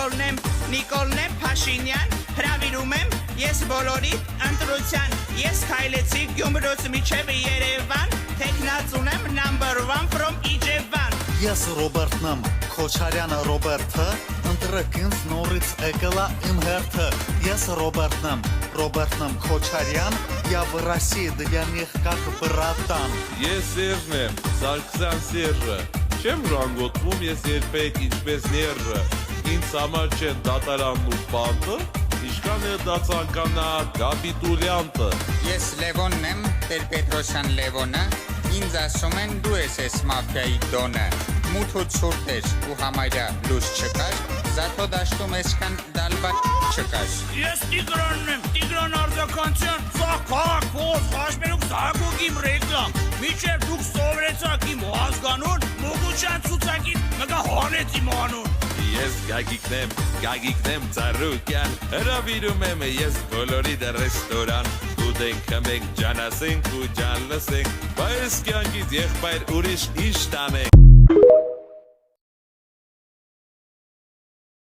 Նիկոլն եմ Փաշինյան, հրավիրում եմ ես բոլորիդ ընտրության, ես քայլեցի Գյումրուց միջև Երևան, տեխնաց ունեմ number 1 from Իջևան։ Ես Ռոբերտն եմ, Քոչարյանը Ռոբերտը, ընտրեք ինձ նորից եկելա իմ հերթը։ Ես Ռոբերտն եմ, Քոչարյան, я в России для них как братан։ Ես Սերժն եմ, Սարգսյան Սերժը, չեմ ժանգոտվում ես երբեք ինչպես ներժը, ինձ համար չեն դատարանն ու պանտը, ինչքան է դա ցանկանա կապիտուլյանտը։ Ես Լևոնն եմ, Տեր-Պետրոսյան Լևոնը, ինձ ասում են դու ես մաֆիայի դոնը, մութ ու ցուրտ ես ու համարյա լույս չկար, զատո դաշտում այսքան դալբակ չկար։ Ես Տիգրանն եմ, Տիգրան Արձականցյան, սա քաղաք փոս, խաշմերուկ զագոգիմ ռեկլամ, միջև դուք սովորեցաք իմ ազգանուն, մոգուչյան ցուցակից մգա հանեց իմ անուն։ Ես Գագիկն եմ Ծառուկյան, հրավիրում եմ ես բոլորիդ ռեստորան, ուտենք խմենք ջանասենք ու ջան լսենք, բայց կյանքից եղբայր ուրիշ ինչ տանենք։